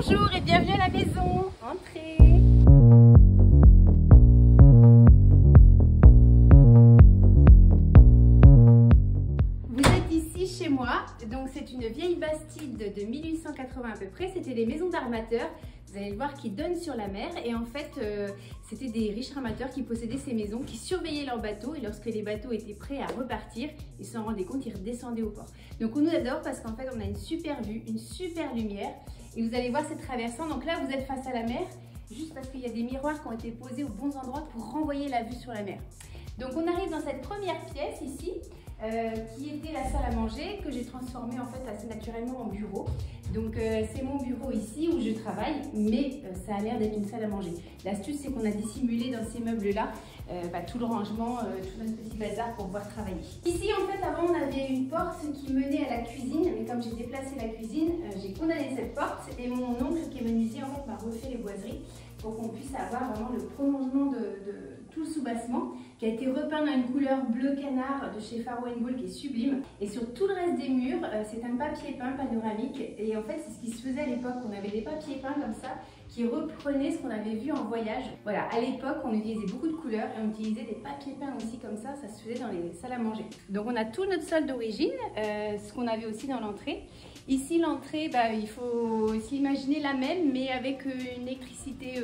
Bonjour et bienvenue à la maison. Entrez. Vous êtes ici chez moi, donc c'est une vieille bastide de 1880 à peu près. C'était des maisons d'armateurs. Vous allez le voir, qui donnent sur la mer, et en fait c'était des riches armateurs qui possédaient ces maisons, qui surveillaient leurs bateaux, et lorsque les bateaux étaient prêts à repartir, ils s'en rendaient compte, ils redescendaient au port. Donc on nous adore parce qu'en fait on a une super vue, une super lumière, et vous allez voir c'est traversant. Donc là vous êtes face à la mer, juste parce qu'il y a des miroirs qui ont été posés aux bons endroits pour renvoyer la vue sur la mer. Donc on arrive dans cette première pièce ici, qui était la salle à manger, que j'ai transformée en fait assez naturellement en bureau. Donc c'est mon bureau ici où je travaille, mais ça a l'air d'être une salle à manger. L'astuce, c'est qu'on a dissimulé dans ces meubles-là tout le rangement, tout notre petit bazar pour pouvoir travailler. Ici en fait avant on avait une porte qui menait à la cuisine, mais comme j'ai déplacé la cuisine, j'ai condamné cette porte, et mon oncle qui est menuisier en fait m'a refait les boiseries pour qu'on puisse avoir vraiment le prolongement de tout le soubassement, qui a été repeint dans une couleur bleu canard de chez Farrow & Ball qui est sublime. Et sur tout le reste des murs, c'est un papier peint panoramique. Et en fait, c'est ce qui se faisait à l'époque. On avait des papiers peints comme ça qui reprenaient ce qu'on avait vu en voyage. Voilà, à l'époque, on utilisait beaucoup de couleurs et on utilisait des papiers peints aussi comme ça se faisait dans les salles à manger. Donc on a tout notre sol d'origine, ce qu'on avait aussi dans l'entrée. Ici, l'entrée, il faut s'imaginer la même, mais avec une électricité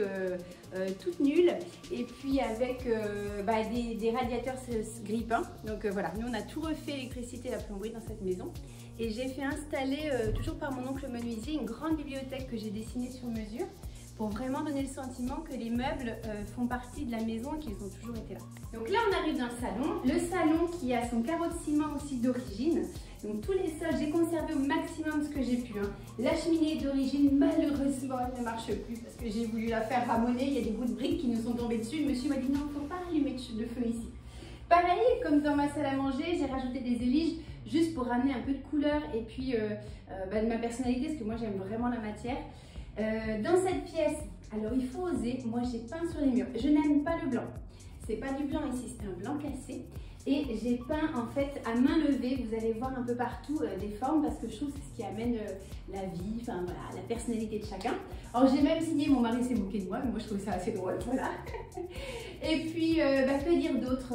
toute nulle, et puis avec des radiateurs grille-pain. Donc voilà, nous on a tout refait, l'électricité et la plomberie dans cette maison. Et j'ai fait installer, toujours par mon oncle menuisier, une grande bibliothèque que j'ai dessinée sur mesure, pour vraiment donner le sentiment que les meubles font partie de la maison et qu'ils ont toujours été là. Donc là, on arrive dans le salon qui a son carreau de ciment aussi d'origine. Donc tous les sols, j'ai conservé au maximum ce que j'ai pu. La cheminée est d'origine, malheureusement, elle ne marche plus parce que j'ai voulu la faire ramoner. Il y a des bouts de briques qui nous sont tombés dessus. Le monsieur m'a dit non, il ne faut pas allumer de feu ici. Pareil, comme dans ma salle à manger, j'ai rajouté des éliges juste pour ramener un peu de couleur et puis de ma personnalité, parce que moi j'aime vraiment la matière. Dans cette pièce, alors il faut oser, moi j'ai peint sur les murs, je n'aime pas le blanc, c'est pas du blanc ici, c'est un blanc cassé, et j'ai peint en fait à main levée, vous allez voir un peu partout des formes, parce que je trouve que c'est ce qui amène la vie, enfin voilà, la personnalité de chacun. Alors j'ai même signé, mon mari s'est moqué de moi, mais moi je trouve ça assez drôle, voilà. Et puis, que dire d'autre,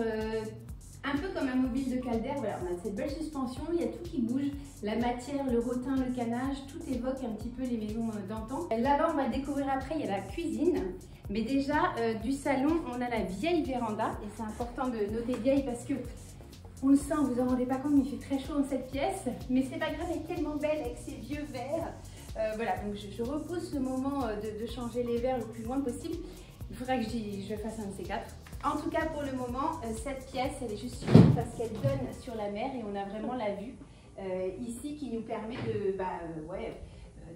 un peu comme un mobile de Calder, voilà, on a cette belle suspension, il y a tout qui bouge, la matière, le rotin, le canage, tout évoque un petit peu les maisons d'antan. Là-bas, on va découvrir après, il y a la cuisine, mais déjà, du salon, on a la vieille véranda, et c'est important de noter vieille parce que, on le sent, vous en rendez pas compte, mais il fait très chaud dans cette pièce, mais c'est pas grave, elle est tellement belle avec ses vieux verres. Voilà, donc je repousse le moment de changer les verres le plus loin possible. Il faudra que je fasse un de ces quatre. En tout cas, pour le moment, cette pièce, elle est juste sublime parce qu'elle donne sur la mer et on a vraiment la vue ici qui nous permet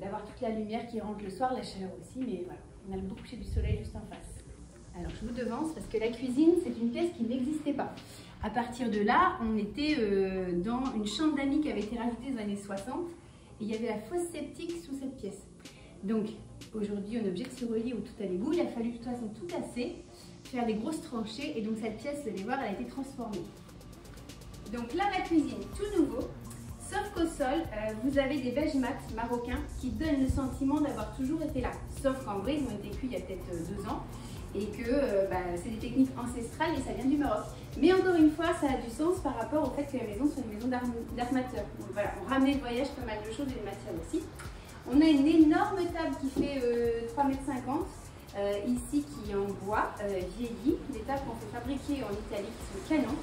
d'avoir toute la lumière qui rentre le soir, la chaleur aussi, mais voilà, on a le beau coucher du soleil juste en face. Alors, je vous devance parce que la cuisine, c'est une pièce qui n'existait pas. À partir de là, on était dans une chambre d'amis qui avait été rajoutée dans les années 60 et il y avait la fosse septique sous cette pièce. Donc, aujourd'hui, on est obligé de se relier où tout allait bout. Il a fallu de toute façon tout casser, faire des grosses tranchées, et donc cette pièce, vous allez voir, elle a été transformée. Donc là, la cuisine, tout nouveau, sauf qu'au sol, vous avez des beige mat marocains qui donnent le sentiment d'avoir toujours été là. Sauf qu'en vrai, ils ont été cuits il y a peut-être 2 ans, et que c'est des techniques ancestrales et ça vient du Maroc. Mais encore une fois, ça a du sens par rapport au fait que la maison soit une maison d'armateur. Donc voilà, on ramenait le voyage pas mal de choses et de matières aussi. On a une énorme table qui fait 3,50 m. Ici qui est en bois vieilli, des tables qu'on fait fabriquer en Italie qui sont canons.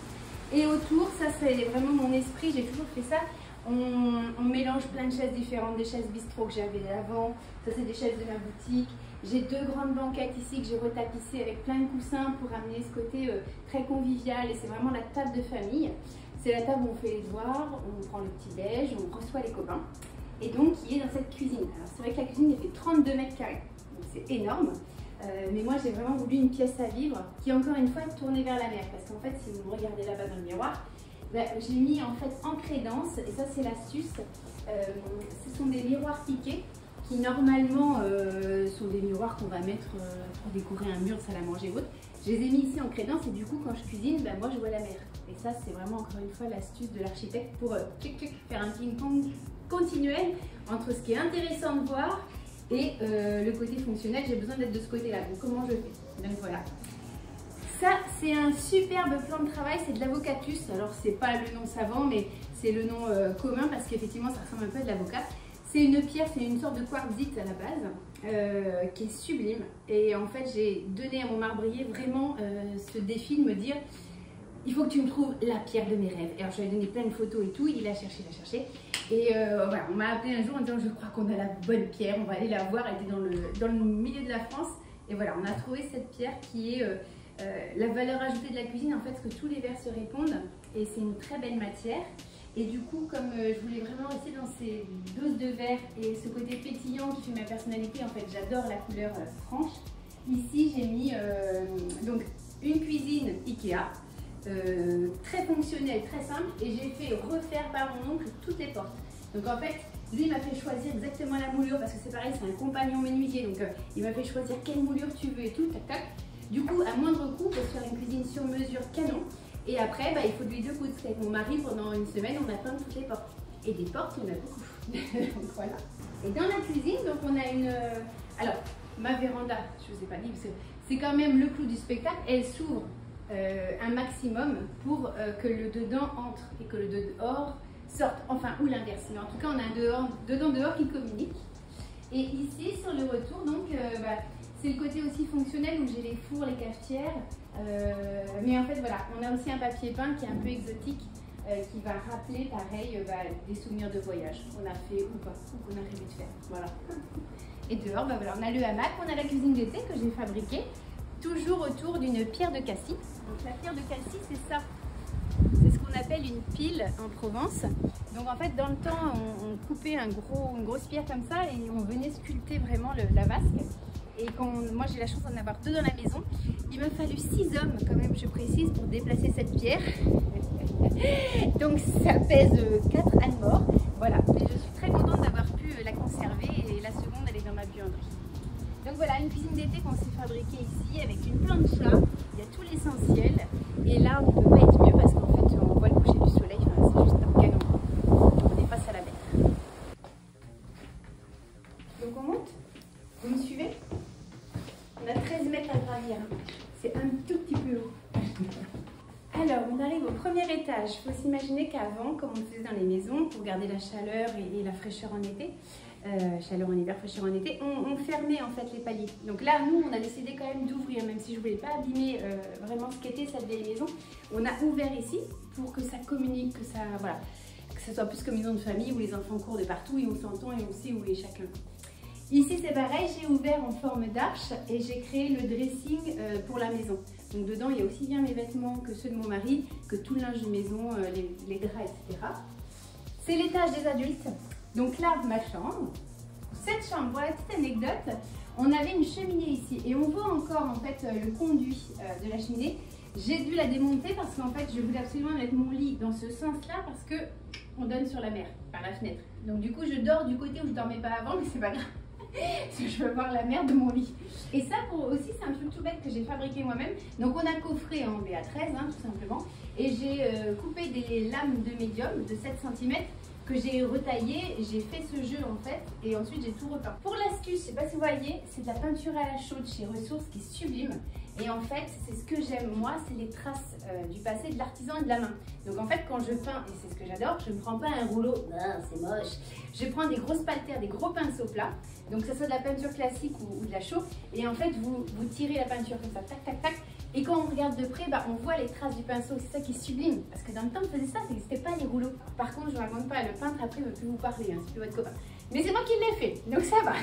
Et autour, ça c'est vraiment mon esprit, j'ai toujours fait ça, on mélange plein de chaises différentes, des chaises bistrot que j'avais avant, ça c'est des chaises de ma boutique. J'ai 2 grandes banquettes ici que j'ai retapissées avec plein de coussins pour amener ce côté très convivial, et c'est vraiment la table de famille. C'est la table où on fait les devoirs, on prend le petit déj, on reçoit les copains, et donc qui est dans cette cuisine. Alors c'est vrai que la cuisine elle fait 32 m², donc c'est énorme. Mais moi j'ai vraiment voulu une pièce à vivre qui encore une fois est tournée vers la mer, parce qu'en fait si vous me regardez là-bas dans le miroir, j'ai mis en fait en crédence, et ça c'est l'astuce, ce sont des miroirs piqués qui normalement sont des miroirs qu'on va mettre pour décorer un mur de salle à manger ou autre. Je les ai mis ici en crédence et du coup quand je cuisine, moi je vois la mer. Et ça c'est vraiment encore une fois l'astuce de l'architecte pour faire un ping-pong continuel entre ce qui est intéressant de voir Et le côté fonctionnel, j'ai besoin d'être de ce côté-là. Donc comment je fais? Donc voilà. Ça, c'est un superbe plan de travail, c'est de l'avocatus. Alors, c'est pas le nom savant, mais c'est le nom commun parce qu'effectivement, ça ressemble un peu à de l'avocat. C'est une pierre, c'est une sorte de quartzite à la base, qui est sublime. Et en fait, j'ai donné à mon marbrier vraiment ce défi de me dire, il faut que tu me trouves la pierre de mes rêves. Et alors, je lui ai donné plein de photos et tout, il a cherché, il a cherché. Et voilà, on m'a appelé un jour en disant, je crois qu'on a la bonne pierre, on va aller la voir. Elle était dans le milieu de la France. Et voilà, on a trouvé cette pierre qui est... la valeur ajoutée de la cuisine, en fait, que tous les verres se répondent et c'est une très belle matière. Et du coup, comme je voulais vraiment rester dans ces doses de verre et ce côté pétillant qui fait ma personnalité, en fait, j'adore la couleur franche. Ici, j'ai mis donc une cuisine Ikea, très fonctionnelle, très simple, et j'ai fait refaire par mon oncle toutes les portes. Donc en fait, lui m'a fait choisir exactement la moulure parce que c'est pareil, c'est un compagnon menuisier, donc il m'a fait choisir quelle moulure tu veux et tout, tac tac. Du coup, à moindre coût, on peut se faire une cuisine sur mesure canon. Et après, bah, il faut de l'huile de coude. Avec mon mari, pendant une semaine, on a peint toutes les portes. Et des portes, il y en a beaucoup. Donc voilà. Et dans la cuisine, donc on a une... alors, ma véranda, je ne vous ai pas dit, parce que c'est quand même le clou du spectacle. Elle s'ouvre un maximum pour que le dedans entre et que le dehors sorte. Enfin, ou l'inverse. Mais en tout cas, on a un dedans-dehors qui communique. Et ici, sur le retour, donc... c'est le côté aussi fonctionnel où j'ai les fours, les cafetières. Mais en fait, voilà, on a aussi un papier peint qui est un peu exotique, qui va rappeler, pareil, des souvenirs de voyage qu'on a fait ou pas, ou qu'on a rêvé de faire. Voilà. Et dehors, voilà, on a le hamac, on a la cuisine d'été que j'ai fabriquée, toujours autour d'une pierre de cassis. Donc la pierre de cassis, c'est ça. C'est ce qu'on appelle une pile en Provence. Donc en fait, dans le temps, on coupait une grosse pierre comme ça et on venait sculpter vraiment la vasque. Et moi j'ai la chance d'en avoir 2 dans la maison, il m'a fallu 6 hommes quand même, je précise, pour déplacer cette pierre. Donc ça pèse 4 ânes morts. Voilà, et je suis très contente d'avoir pu la conserver et la seconde elle est dans ma buanderie. Donc voilà, une cuisine d'été qu'on s'est fabriquée ici avec une plancha, il y a tout l'essentiel. Et là on ne peut pas être mieux parce qu'en fait on voit le coucher du soleil, c'est juste un canon. On est face à la mer. Donc on monte, vous me suivez? On a 13 mètres à gravir, c'est un tout petit peu haut. Alors, on arrive au premier étage. Il faut s'imaginer qu'avant, comme on le faisait dans les maisons, pour garder la chaleur et la fraîcheur en été, chaleur en hiver, fraîcheur en été, on fermait en fait les paliers. Donc là, nous, on a décidé quand même d'ouvrir, même si je ne voulais pas abîmer vraiment ce qu'était cette vieille maison. On a ouvert ici pour que ça communique, que ça, voilà, que ça soit plus comme une maison de famille où les enfants courent de partout et on s'entend et on sait où est chacun. Ici c'est pareil, j'ai ouvert en forme d'arche et j'ai créé le dressing pour la maison. Donc dedans il y a aussi bien mes vêtements que ceux de mon mari, que tout le linge de maison, les draps, etc. C'est l'étage des adultes. Donc là, ma chambre. Cette chambre, pour la petite anecdote, on avait une cheminée ici et on voit encore en fait le conduit de la cheminée. J'ai dû la démonter parce qu'en fait je voulais absolument mettre mon lit dans ce sens-là parce que on donne sur la mer par la fenêtre. Donc du coup je dors du côté où je dormais pas avant, mais c'est pas grave. Parce que je veux voir la mer de mon lit. Et ça aussi c'est un truc tout bête que j'ai fabriqué moi-même. Donc on a coffré en BA13 hein, tout simplement. Et j'ai coupé des lames de médium de 7 cm que j'ai retaillé, j'ai fait ce jeu en fait et ensuite j'ai tout repeint. Pour l'astuce, je sais pas si vous voyez, c'est de la peinture à la chaude chez Ressources qui est sublime. Et en fait, c'est ce que j'aime moi, c'est les traces du passé de l'artisan et de la main. Donc en fait, quand je peins, et c'est ce que j'adore, je ne prends pas un rouleau, c'est moche. Je prends des grosses paletaires, des gros pinceaux plats, donc que ce soit de la peinture classique ou de la chaux. Et en fait, vous tirez la peinture comme ça, tac, tac, tac. Et quand on regarde de près, on voit les traces du pinceau, c'est ça qui est sublime. Parce que dans le temps, on faisait ça, ça n'existait pas les rouleaux. Par contre, je ne raconte pas, le peintre après ne veut plus vous parler, hein, c'est plus votre copain. Mais c'est moi qui l'ai fait, donc ça va.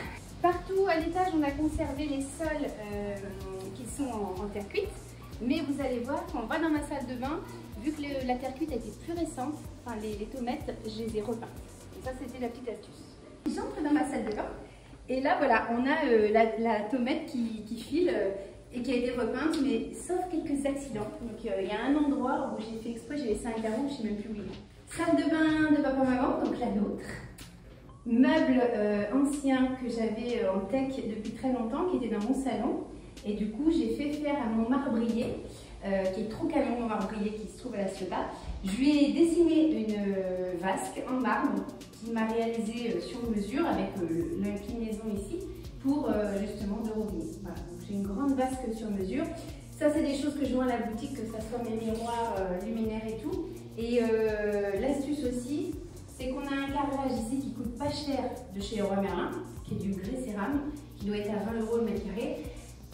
Partout à l'étage, on a conservé les sols qui sont en terre cuite. Mais vous allez voir, quand on va dans ma salle de bain, vu que la terre cuite était plus récente, enfin les tomates, je les ai repeintes. Et ça, c'était la petite astuce. J'entre dans ma salle de bain. Et là, voilà, on a la tomate qui file et qui a été repeinte, mais sauf quelques accidents. Donc, il y a un endroit où j'ai fait exprès, j'ai laissé un carreau, je ne sais même plus où il est. Salle de bain de papa-maman, donc la nôtre. Meuble ancien que j'avais en tech depuis très longtemps, qui était dans mon salon. Et du coup, j'ai fait faire à mon marbrier, qui est trop canon, mon marbrier qui se trouve à la Ciotat. Je lui ai dessiné une vasque en marbre qui m'a réalisé sur mesure avec l'inclinaison ici. pour justement de robiner. Voilà, j'ai une grande vasque sur mesure. Ça, c'est des choses que je vends à la boutique, que ce soit mes miroirs luminaires et tout. Et l'astuce aussi, c'est qu'on a un carrelage ici qui coûte pas cher de chez Leroy Merlin, qui est du grès cérame, qui doit être à 20 € le mètre carré.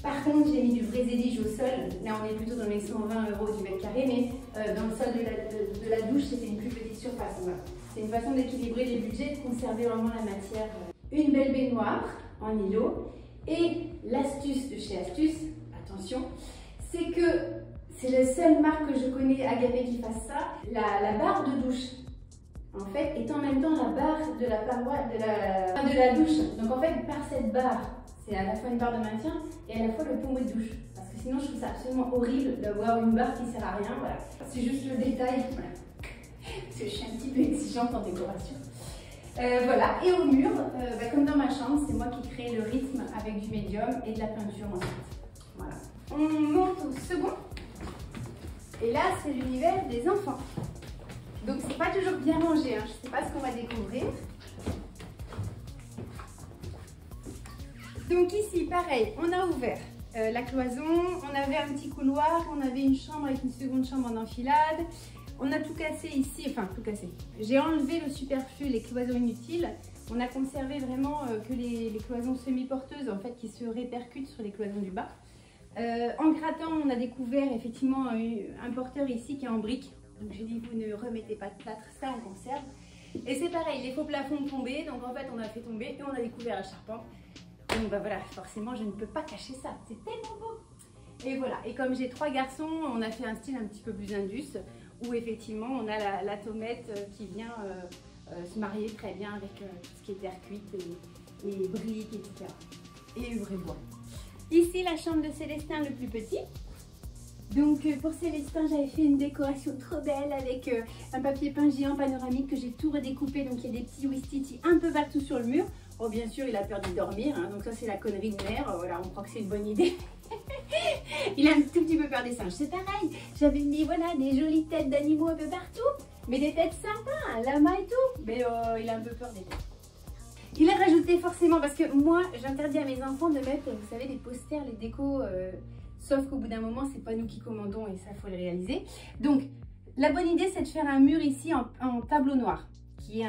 Par contre, j'ai mis du vrai zélige au sol. Là, on est plutôt dans les 120 € du mètre carré, mais dans le sol de la douche, c'était une plus petite surface. Voilà. C'est une façon d'équilibrer les budgets, de conserver vraiment la matière. Une belle baignoire en îlot. Et l'astuce de chez Astuce, attention, c'est que c'est la seule marque que je connais, Agapé, qui fasse ça. La barre de douche, en fait, est en même temps la barre de la paroi de la douche. Donc en fait, par cette barre, c'est à la fois une barre de maintien et à la fois le pommeau de douche. Parce que sinon, je trouve ça absolument horrible d'avoir une barre qui sert à rien. Voilà. C'est juste le détail. Voilà. Parce que je suis un petit peu exigeante en décoration. Voilà. Et au mur, comme dans ma chambre, c'est moi qui crée le rythme avec du médium et de la peinture ensuite. Voilà. On monte au second. Et là, c'est l'univers des enfants. Donc, c'est pas toujours bien rangé. Hein. Je ne sais pas ce qu'on va découvrir. Donc ici, pareil, on a ouvert la cloison, on avait un petit couloir, on avait une chambre avec une seconde chambre en enfilade. On a tout cassé ici, enfin tout cassé. J'ai enlevé le superflu, les cloisons inutiles. On a conservé vraiment que les cloisons semi-porteuses en fait qui se répercutent sur les cloisons du bas. En grattant, on a découvert effectivement un porteur ici qui est en briques. Donc j'ai dit, vous ne remettez pas de plâtre, ça on conserve. Et c'est pareil, les faux plafonds tombaient, donc en fait on a fait tomber et on a découvert la charpente. Donc bah voilà, forcément je ne peux pas cacher ça, c'est tellement beau. Et voilà, et comme j'ai 3 garçons, on a fait un style un petit peu plus indus, où effectivement on a la tomette qui vient se marier très bien avec tout ce qui est terre cuite et briques, etc. Et vrai bois. Ici la chambre de Célestin le plus petit. Donc pour Célestin, j'avais fait une décoration trop belle avec un papier peint géant panoramique que j'ai tout redécoupé. Donc il y a des petits Wistiti un peu partout sur le mur. Oh bien sûr, il a peur d'y dormir, hein, donc ça c'est la connerie de mère. Voilà, on croit que c'est une bonne idée. Il a un tout petit peu peur des singes. C'est pareil, j'avais mis voilà, des jolies têtes d'animaux un peu partout, mais des têtes sympas, un lama et tout. Mais il a un peu peur des têtes. Il a rajouté forcément, parce que moi j'interdis à mes enfants de mettre, vous savez, les posters, les décos, sauf qu'au bout d'un moment c'est pas nous qui commandons et ça faut le réaliser. Donc la bonne idée c'est de faire un mur ici en tableau noir, qui est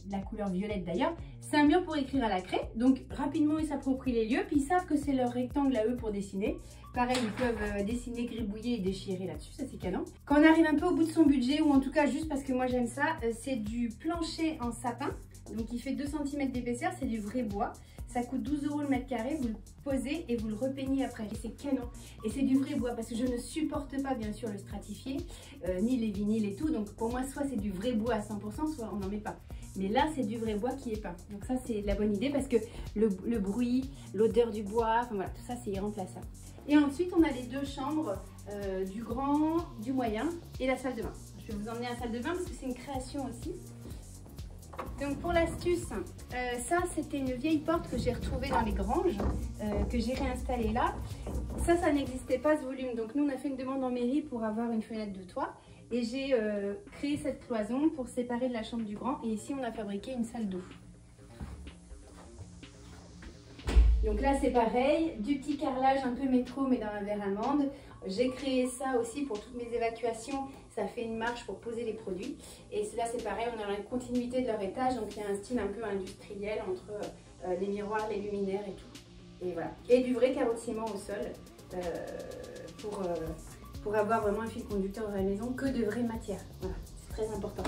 la couleur violette d'ailleurs. C'est un mur pour écrire à la craie, donc rapidement ils s'approprient les lieux, puis ils savent que c'est leur rectangle à eux pour dessiner. Pareil, ils peuvent dessiner, gribouiller et déchirer là-dessus, ça c'est canon. Quand on arrive un peu au bout de son budget, ou en tout cas juste parce que moi j'aime ça, c'est du plancher en sapin, donc il fait 2 cm d'épaisseur, c'est du vrai bois. Ça coûte 12 € le mètre carré, vous le posez et vous le repeignez après. Et c'est canon. Et c'est du vrai bois parce que je ne supporte pas bien sûr le stratifié, ni les vinyles et tout. Donc pour moi, soit c'est du vrai bois à 100%, soit on n'en met pas. Mais là, c'est du vrai bois qui est peint. Donc ça, c'est la bonne idée parce que le bruit, l'odeur du bois, enfin voilà, tout ça, c'est irremplaçable. Et ensuite, on a les 2 chambres, du grand, du moyen et la salle de bain. Je vais vous emmener à la salle de bain parce que c'est une création aussi. Donc pour l'astuce, ça c'était une vieille porte que j'ai retrouvée dans les granges, que j'ai réinstallée là. Ça n'existait pas ce volume, donc nous on a fait une demande en mairie pour avoir une fenêtre de toit. Et j'ai créé cette cloison pour séparer de la chambre du grand. Et ici on a fabriqué une salle d'eau. Donc là c'est pareil, du petit carrelage un peu métro mais dans la verre amande. J'ai créé ça aussi pour toutes mes évacuations, ça fait une marche pour poser les produits. Et là c'est pareil, on a la continuité de leur étage, donc il y a un style un peu industriel entre les miroirs, les luminaires et tout. Et voilà. Et du vrai carrossiement au sol pour avoir vraiment un fil conducteur dans la maison, que de vraie matière. Voilà, c'est très important.